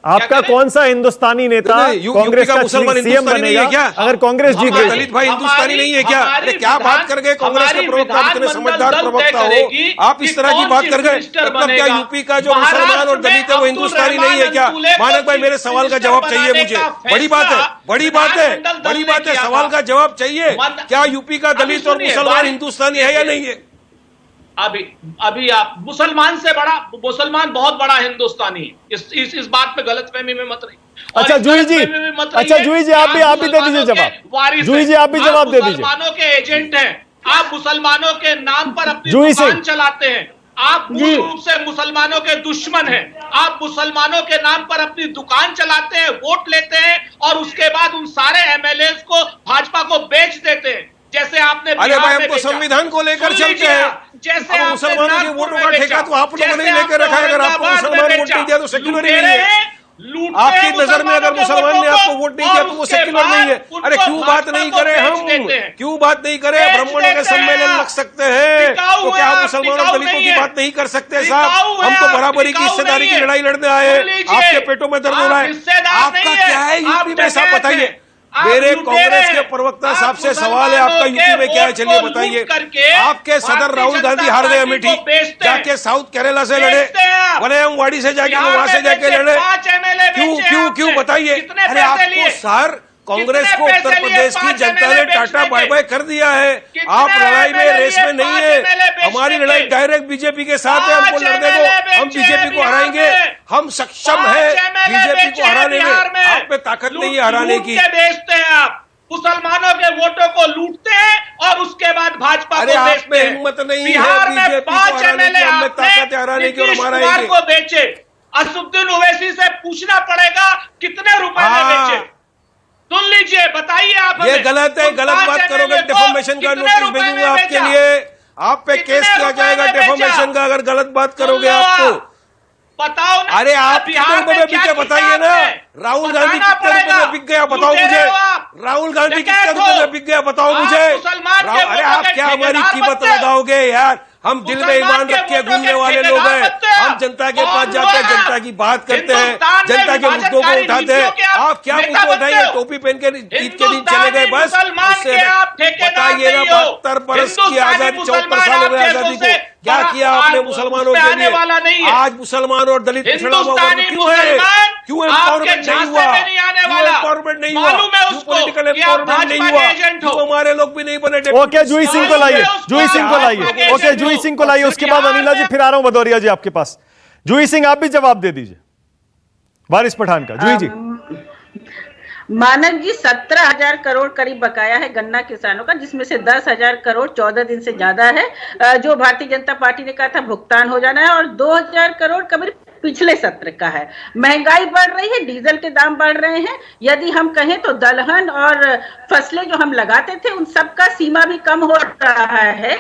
आपका कौन सा हिंदुस्तानी नेता कांग्रेस का सीएम बनेगा क्या अगर कांग्रेस जीत गई? दलित भाई हिंदुस्तानी नहीं है क्या? अरे क्या बात कर गए? कांग्रेस के प्रवक्ता, इतने समझदार प्रवक्ता हो आप, इस तरह की बात कर गए? मतलब क्या यूपी का जो मुसलमान और दलित है वो हिंदुस्तानी नहीं है क्या? मानक भाई मेरे सवाल का जवाब चाहिए मुझे। बड़ी बात है, बड़ी बात है, बड़ी बात है, सवाल का जवाब चाहिए। क्या यूपी का दलित और मुसलमान हिंदुस्तानी है या नहीं है? अभी आप मुसलमान बहुत बड़ा हिंदुस्तानी है। इस बात पे गलतफहमी में मत रहिए। अच्छा जूही जी, आप भी दे दीजिए जवाब। जूही जी आप भी जवाब दे दीजिए। मुसलमानों के एजेंट हैं आप, मुसलमानों के नाम पर अपनी दुकान चलाते हैं आप, पूर्ण रूप से मुसलमानों के दुश्मन हैं आप। मुसलमानों के नाम पर अपनी दुकान चलाते हैं, वोट लेते हैं और उसके बाद उन सारे एमएलए को भाजपा को बेच देते हैं, जैसे आपने। अरे भाई हम तो संविधान को लेकर चलते हैं। जैसे अब मुसलमानों के वोटों का ठेका तो आप लोगों ने लेकर रखा है। अगर आपको मुसलमान वोट नहीं दिया तो सेक्युलर ही नहीं है। आपकी नजर में अगर मुसलमान ने आपको वोट नहीं दिया तो वो सेक्युलर नहीं है। अरे क्यों बात नहीं करें हम, क्यों बात नहीं करें? ब्राह्मणों के सम्मेलन लग सकते हैं तो क्या आप मुसलमानों दलितों की बात नहीं कर सकते साहब? हम तो बराबरी की हिस्सेदारी की लड़ाई लड़ने आए। आपके पेटों में दर्द हो रहा है, आपका क्या है यूपी में साहब बताइए। मेरे कांग्रेस के प्रवक्ता साहब से सवाल है, आपका यूपी में क्या है चलिए बताइए। आपके सदर राहुल गांधी हार गए अमेठी, जाके साउथ केरला से लड़े, वनयमवाड़ी से जाके वहां से जाके लड़े। क्यों बताइए? अरे आपको सर कांग्रेस को उत्तर प्रदेश की जनता ने टाटा बाय बाय कर दिया है। आप लड़ाई में रेस में नहीं है। हमारी लड़ाई डायरेक्ट बीजेपी के साथ है। हमको लड़ने दो, हम बीजेपी को हराएंगे। हम सक्षम है बीजेपी को हराने में। आप में ताकत नहीं है हराने की। बेचते हैं आप, मुसलमानों के वोटों को लूटते हैं और उसके बाद भाजपा को बेचते हैं। हिम्मत नहीं है बिहार में बीजेपी को 5 एमएलए ताकत हराने की और हमारा को बेचे। असदुद्दीन ओवैसी से पूछना पड़ेगा कितने रुपए में बेचे। सुन लीजिए, बताइए आप। ये गलत है, गलत बात करोगे डिफॉर्मेशन का नोटिस भेजूंगा आपके लिए। आप पे केस किया जाएगा डिफॉर्मेशन का अगर गलत बात करोगे आपको। बताओ ना। अरे आप कितने रुपए में बिके बताइए ना। राहुल गांधी कितने रुपए में बिक गया बताओ मुझे। राहुल गांधी कितने रुपए में बिक गया बताओ मुझे। अरे आप क्या हमारी कीमत लगाओगे यार? हम दिल में ईमान रख के घूमने वाले लोग हैं। हम जनता के पास जाते हैं, जनता की बात करते हैं, जनता के मुद्दों को उठाते हैं। आप क्या मुद्दे उठाइए? टोपी पहन के ईद के दिन चले गए बस। उससे बताइए ना 72 बरस की आजादी, 74 साल हो गए आजादी को, क्या किया आपने मुसलमानों के लिए? आज मुसलमान और दलित पिछड़ा हुआ क्यों है? क्यों एम्पावरमेंट नहीं हुआ? क्यों एम्पावरमेंट नहीं हुआ? क्यों पॉलिटिकल एम्पावरमेंट नहीं हुआ? क्यों हमारे लोग भी नहीं बने? ओके जूही सिंह को लाइए, जूही सिंह को लाइए। ओके जूही सिंह को लाइए, उसके बाद अनिला जी फिर आ रहा हूं भदौरिया जी आपके पास। जूही सिंह आप भी जवाब दे दीजिए वारिस पठान का। जूही जी। मानक जी 17,000 करोड़ करीब बकाया है गन्ना किसानों का, जिसमें से 10,000 करोड़ 14 दिन से ज्यादा है जो भारतीय जनता पार्टी ने कहा था भुगतान हो जाना है, और 2,000 करोड़ करीब पिछले सत्र का है। महंगाई बढ़ रही है, डीजल के दाम बढ़ रहे हैं। यदि हम कहें तो दलहन और फसलें जो हम लगाते थे उन सब का सीमा भी कम हो रहा है।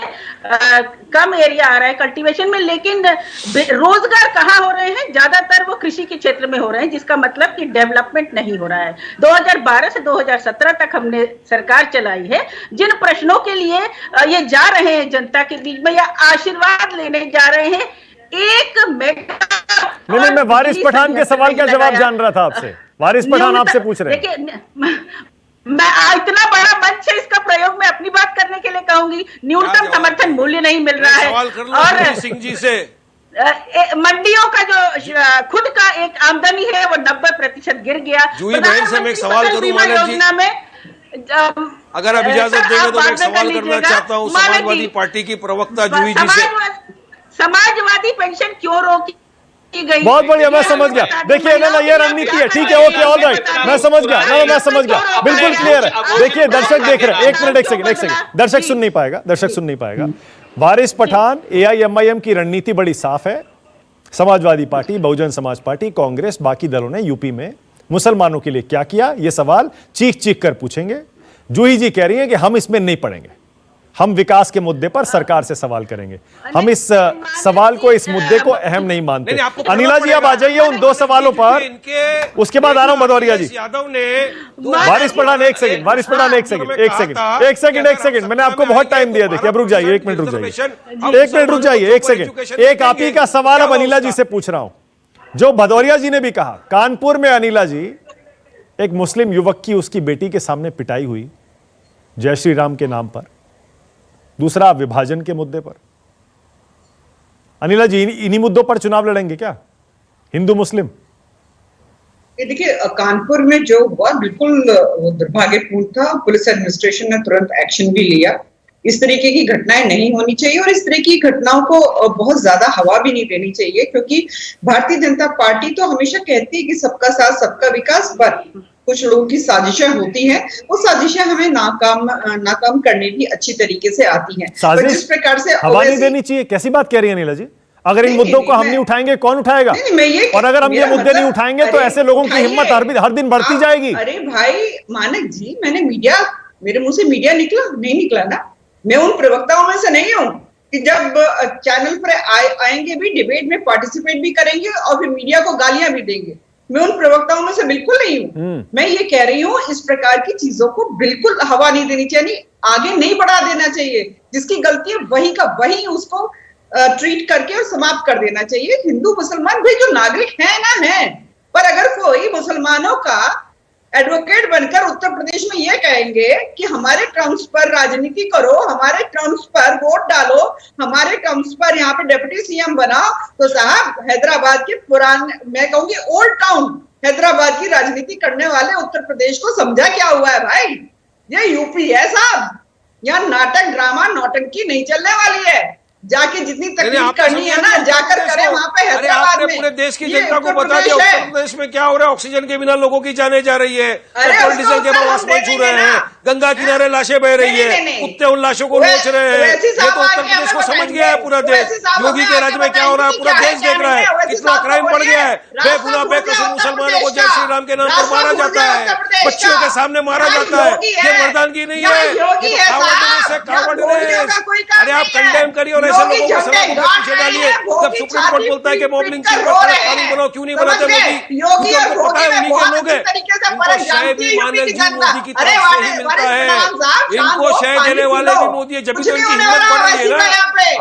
कम एरिया आ रहा है कल्टीवेशन में, लेकिन रोजगार कहाँ हो रहे हैं? ज्यादातर वो कृषि के क्षेत्र में हो रहे हैं, जिसका मतलब कि डेवलपमेंट नहीं हो रहा है। 2012 से 2017 तक हमने सरकार चलाई है। जिन प्रश्नों के लिए ये जा रहे हैं जनता के बीच में या आशीर्वाद लेने जा रहे हैं, एक नहीं, मैं वारिस पठान के सवाल का जवाब जान रहा था आपसे। वारिस पठान आपसे पूछ रहे हैं। देखिए मैं इतना बड़ा मंच है, इसका प्रयोग मैं अपनी बात करने के लिए कहूंगी। न्यूनतम समर्थन मूल्य नहीं मिल रहा है। सवाल कर लो सिंह जी से। मंडियों का जो खुद का एक आमदनी है वो 90% गिर गया। जूही बहन से मैं एक सवाल करूं मानक जी, में अगर आप इजाजत देंगे तो मैं एक सवाल करना चाहता हूं समाजवादी पार्टी की प्रवक्ता जूही जी से। समाजवादी पेंशन क्यों रोकी गई? बहुत बढ़िया, मैं समझ गया। देखिए ना, ये रणनीति है, ठीक है, ओके, ऑलराइट, मैं समझ गया, ना मैं समझ गया, बिल्कुल क्लियर है। देखिए दर्शक देख रहे हैं, एक मिनट, एक सेकंड, दर्शक सुन नहीं पाएगा। वारिस पठान, AIMIM की रणनीति बड़ी साफ है। समाजवादी पार्टी, बहुजन समाज पार्टी, कांग्रेस, बाकी दलों ने यूपी में मुसलमानों के लिए क्या किया, यह सवाल चीख चीख कर पूछेंगे। जूही जी कह रही हैं कि हम इसमें नहीं पड़ेंगे, हम विकास के मुद्दे पर सरकार से सवाल करेंगे। हम इस सवाल को, इस मुद्दे को अहम नहीं मानते। अनिला जी आप आ जाइए उन दो सवालों पर, उसके बाद आ रहा हूं भदौरिया जी। यादव ने वारिस पठान एक सेकंड, मैंने आपको बहुत टाइम दिया। देखिए अब रुक जाइए, एक मिनट रुक जाइए, एक सेकंड। एक आप ही का सवाल अब अनिला जी से पूछ रहा हूं, जो भदौरिया जी ने भी कहा। कानपुर में अनिला जी, एक मुस्लिम युवक की उसकी बेटी के सामने पिटाई हुई जय श्री राम के नाम पर, दूसरा विभाजन के मुद्दे पर। अनिला जी इन्हीं मुद्दों पर चुनाव लड़ेंगे क्या, हिंदू मुस्लिम? देखिए कानपुर में जो हुआ बिल्कुल दुर्भाग्यपूर्ण था। पुलिस एडमिनिस्ट्रेशन ने तुरंत एक्शन भी लिया। इस तरीके की घटनाएं नहीं होनी चाहिए और इस तरह की घटनाओं को बहुत ज्यादा हवा भी नहीं देनी चाहिए, क्योंकि भारतीय जनता पार्टी तो हमेशा कहती है कि सबका साथ सबका विकास, पर कुछ लोगों की साजिशें होती हैं, वो साजिशें हमें नाकाम करने भी अच्छी तरीके से आती हैं। पर जिस प्रकार से हवा नहीं देनी चाहिए, कैसी बात कह रही है अनिला जी? अगर इन मुद्दों को हम नहीं उठाएंगे कौन उठाएगा? और अगर हम ये मुद्दे नहीं उठाएंगे तो ऐसे लोगों की हिम्मत हर दिन बढ़ती जाएगी। अरे भाई मानक जी, मेरे मुंह से मीडिया नहीं निकला ना। मैं उन प्रवक्ताओं में से नहीं हूं कि जब चैनल पर आएंगे भी, डिबेट में पार्टिसिपेट भी करेंगे और फिर मीडिया को गालियां भी देंगे। मैं उन प्रवक्ताओं में से बिल्कुल नहीं हूं। मैं ये कह रही हूं, इस प्रकार की चीजों को बिल्कुल हवा नहीं देनी चाहिए, आगे नहीं बढ़ा देना चाहिए। जिसकी गलती है वही का वही उसको ट्रीट करके और समाप्त कर देना चाहिए। हिंदू मुसलमान भाई जो नागरिक है ना है, पर अगर कोई मुसलमानों का एडवोकेट बनकर उत्तर प्रदेश में ये कहेंगे कि हमारे टर्म्स पर राजनीति करो, हमारे टर्म्स पर वोट डालो, हमारे टर्म्स पर यहाँ पे डिप्टी CM बनाओ, तो साहब हैदराबाद के पुराने, मैं कहूंगी ओल्ड टाउन हैदराबाद की राजनीति करने वाले उत्तर प्रदेश को समझा क्या हुआ है भाई? ये यूपी है साहब, यहाँ नाटक ड्रामा नौटंकी नहीं चलने वाली है। जाके जितनी तकलीफ करनी है ना, जाकर करें वहां पे हैदराबाद में। पूरे देश की जनता को बता दिया उत्तर प्रदेश में क्या हो रहा है। ऑक्सीजन के बिना लोगों की जाने जा रही है, पेट्रोल डीजल के भाव आसमान छू रहे हैं, गंगा किनारे लाशें बह रही है, कुत्ते उन लाशों को नोच रहे हैं। ये तो उत्तर प्रदेश को समझ गया है पूरा देश। योगी के राज्य में क्या हो रहा है पूरा देश देख रहा है। कितना क्राइम बढ़ गया है, बेगुनाह बेकसूर मुसलमानों को जय श्री राम के नाम पर मारा जाता है, बच्चियों के सामने मारा जाता है। ये मर्दानगी नहीं है, अरे आप कंडेम करिए और ऐसे लोगों को सलाह पीछे डालिए। जब सुप्रीम कोर्ट बोलता है कि मॉबलिंग की कानून बनाओ, क्यों नहीं बनाते मोदी? क्योंकि उनको पता है उन्हीं के लोग हैं। इनको शय भी मानक जी मोदी की तरफ से ही मिलता है। इनको शय देने वाले भी मोदी है, जब भी तो इनकी हिम्मत बढ़ रही है ना।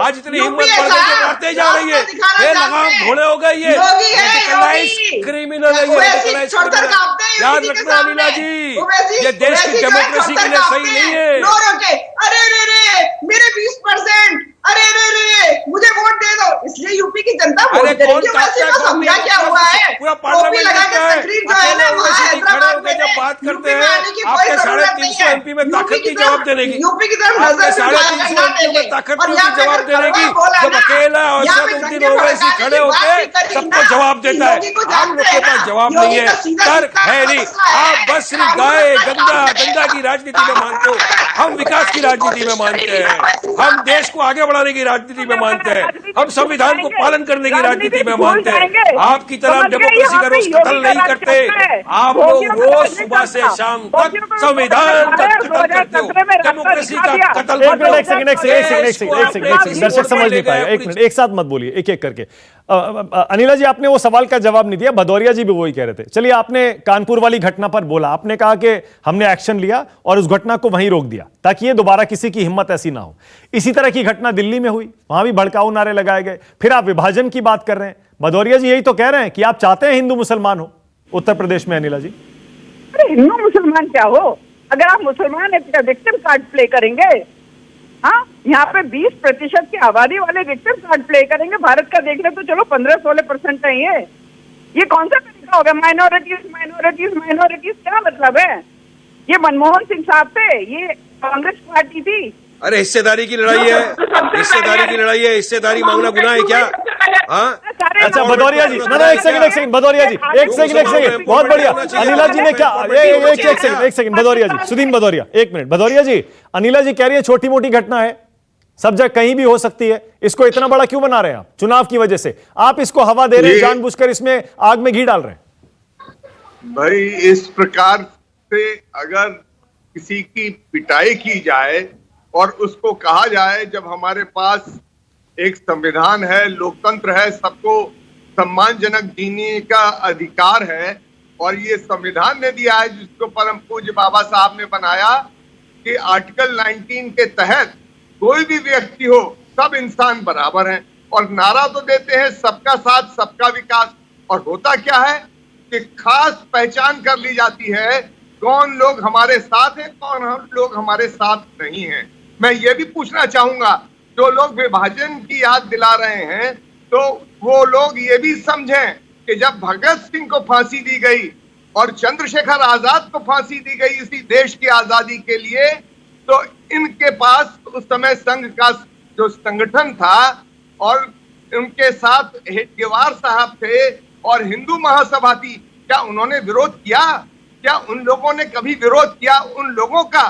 आज इतनी हिम्मत बढ़ गई कि बढ़ते जा रही है। ये लगाम घोड़े हो गई है, रेडिकलाइज्ड क्रिमिनल है, ये रेडिकलाइज्ड क्रिमिनल। याद रखना अनिला जी, ये देश की डेमोक्रेसी के लिए सही नहीं है। अरे मेरे 20%, अरे मुझे वोट दे दो, इसलिए यूपी की जनता वोट करेगी। वैसे तो समझा क्या हुआ है, टोपी लगा के तकरीर जो है ना वहाँ हैदराबाद में जब बात करते हैं आपके 350 MP में ताकत की जवाब देने की, यूपी की तरफ आपके 350 MP में ताकत की जवाब देने की, जब अकेला और सब दिन ओवैसी खड़े होके सबको जवाब देता है। हम लोग के पास जवाब नहीं है, तर्क है नहीं। आप बस सिर्फ गाय गंगा की राजनीति में मानते हो, हम विकास की राजनीति में मानते हैं, हम देश को आगे बढ़ाने की राजनीति में मानते हैं, हम संविधान को पालन करने की राजनीति में मानते हैं। आपकी तरह डेमोक्रेसी का रोज कत्ल नहीं करते। आप लोग रोज सुबह से शाम तक संविधान का कत्ल करते हो, डेमोक्रेसी का कत्ल करते हो। एक सेकंड, दर्शक समझ नहीं पाएगा। एक मिनट, एक साथ मत बोलिए, एक एक करके। अनिला जी आपने वो सवाल का जवाब नहीं दिया, भदौरिया जी भी वही कह रहे थे। चलिए, आपने कानपुर वाली घटना पर बोला, आपने कहा कि हमने एक्शन लिया और उस घटना को वहीं रोक दिया ताकि ये दोबारा किसी की हिम्मत ऐसी ना हो। इसी तरह की घटना दिल्ली में हुई, वहां भी भड़काऊ नारे लगाए गए। फिर आप विभाजन की बात कर रहे हैं। भदौरिया जी यही तो कह रहे हैं कि आप चाहते हैं हिंदू मुसलमान हो उत्तर प्रदेश में। अनिला जी, अरे हिंदू मुसलमान क्या हो, अगर आप मुसलमान है तो विक्टिम कार्ड प्ले करेंगे। हाँ, यहाँ पे 20% की आबादी वाले रिक्शा कार्ड प्ले करेंगे। भारत का देख ले तो चलो 15-16% है ये कौन सा तरीका हो गया? माइनॉरिटीज माइनॉरिटीज माइनॉरिटीज क्या मतलब है? ये मनमोहन सिंह साहब थे, ये कांग्रेस पार्टी थी। अरे हिस्सेदारी की लड़ाई है, हिस्सेदारी की लड़ाई है, हिस्सेदारी मांगना गुनाह है क्या? हाँ अच्छा भदौरिया जी, ना एक सेकंड भदौरिया जी, एक सेकंड, बहुत बढ़िया। अनिला जी ने क्या, एक सेकंड भदौरिया जी, सुदीन भदौरिया, 1 मिनट। भदौरिया जी, अनिला जी कह रही है छोटी मोटी घटना है, सब जगह कहीं भी हो सकती है, इसको इतना बड़ा क्यों बना रहे हैं आप? चुनाव की वजह से आप इसको हवा दे रहे हैं, जानबूझकर इसमें आग में घी डाल रहे हैं। भाई इस प्रकार से अगर किसी की पिटाई की जाए और उसको कहा जाए जब हमारे पास एक संविधान है, लोकतंत्र है, सबको सम्मानजनक जीने का अधिकार है, और ये संविधान ने दिया है जिसको परम पूज्य बाबा साहब ने बनाया कि आर्टिकल 19 के तहत कोई भी व्यक्ति हो, सब इंसान बराबर हैं। और नारा तो देते हैं सबका साथ सबका विकास, और होता क्या है कि खास पहचान कर ली जाती है कौन लोग हमारे साथ हैं, कौन लोग हमारे साथ नहीं हैं। मैं ये भी पूछना चाहूंगा, जो लोग विभाजन की याद दिला रहे हैं, तो वो लोग ये भी समझें कि जब भगत सिंह को फांसी दी गई और चंद्रशेखर आजाद को फांसी दी गई इसी देश की आजादी के लिए, तो इनके पास उस समय संघ का जो संगठन था और उनके साथ हेडगेवार साहब थे और हिंदू महासभा थी, क्या उन्होंने विरोध किया? क्या उन लोगों ने कभी विरोध किया? उन लोगों का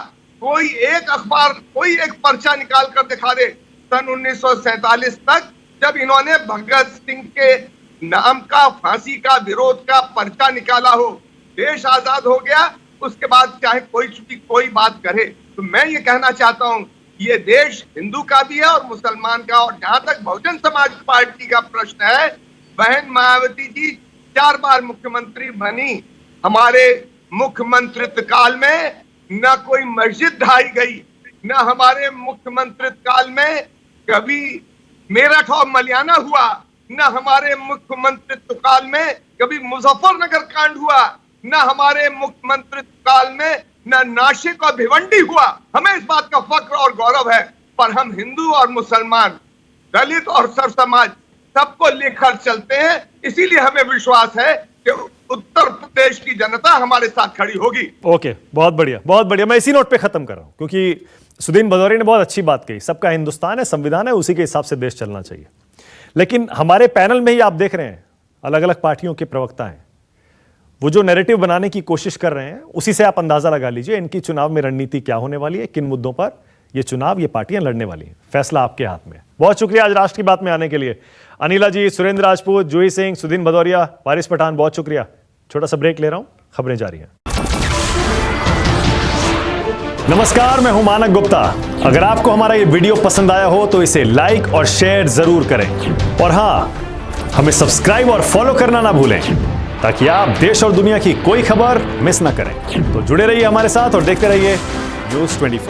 कोई एक अखबार, कोई एक पर्चा निकाल कर दिखा दे सन 1947 तक, जब इन्होंने भगत सिंह के नाम का फांसी का विरोध का पर्चा निकाला हो। देश आजाद हो गया, उसके बाद चाहे कोई बात करे। तो मैं ये कहना चाहता हूँ, ये देश हिंदू का भी है और मुसलमान का। और जहां तक बहुजन समाज पार्टी का प्रश्न है, बहन मायावती जी 4 बार मुख्यमंत्री बनी, हमारे मुख्यमंत्रित्व काल में न कोई मस्जिद ढाई गई, न हमारे मुख्यमंत्रित्व काल में कभी मेरठ और मलियाना हुआ, न हमारे मुख्यमंत्रित्व काल में कभी मुजफ्फरनगर कांड हुआ, न हमारे मुख्यमंत्रित्व काल में न नासिक और भिवंडी हुआ। हमें इस बात का फक्र और गौरव है, पर हम हिंदू और मुसलमान, दलित और सर्व समाज सबको लेकर चलते हैं। इसीलिए हमें विश्वास है कि उत्तर प्रदेश की जनता हमारे साथ खड़ी होगी। ओके, बहुत बढ़िया, बहुत बढ़िया। मैं इसी नोट पे खत्म कर रहा हूं, क्योंकि सुदीन भदौरिया ने बहुत अच्छी बात कही। सबका हिंदुस्तान है, संविधान है, उसी के हिसाब से देश चलना चाहिए। लेकिन हमारे पैनल में ही आप देख रहे हैं अलग अलग पार्टियों के प्रवक्ता हैं, वो जो नैरेटिव बनाने की कोशिश कर रहे हैं, उसी से आप अंदाजा लगा लीजिए इनकी चुनाव में रणनीति क्या होने वाली है, किन मुद्दों पर ये चुनाव, ये पार्टियां लड़ने वाली हैं। फैसला आपके हाथ में है। बहुत शुक्रिया आज राष्ट्र की बात में आने के लिए। अनिला जी, सुरेंद्र राजपूत, जूही सिंह, सुदीन भदौरिया, वारिस पठान, बहुत शुक्रिया। छोटा सा ब्रेक ले रहा हूं, खबरें जारी हैं। नमस्कार, मैं हूं मानक गुप्ता। अगर आपको हमारा ये वीडियो पसंद आया हो तो इसे लाइक और शेयर जरूर करें, और हां, हमें सब्सक्राइब और फॉलो करना ना भूलें, ताकि आप देश और दुनिया की कोई खबर मिस ना करें। तो जुड़े रहिए हमारे साथ और देखते रहिए न्यूज़ 24।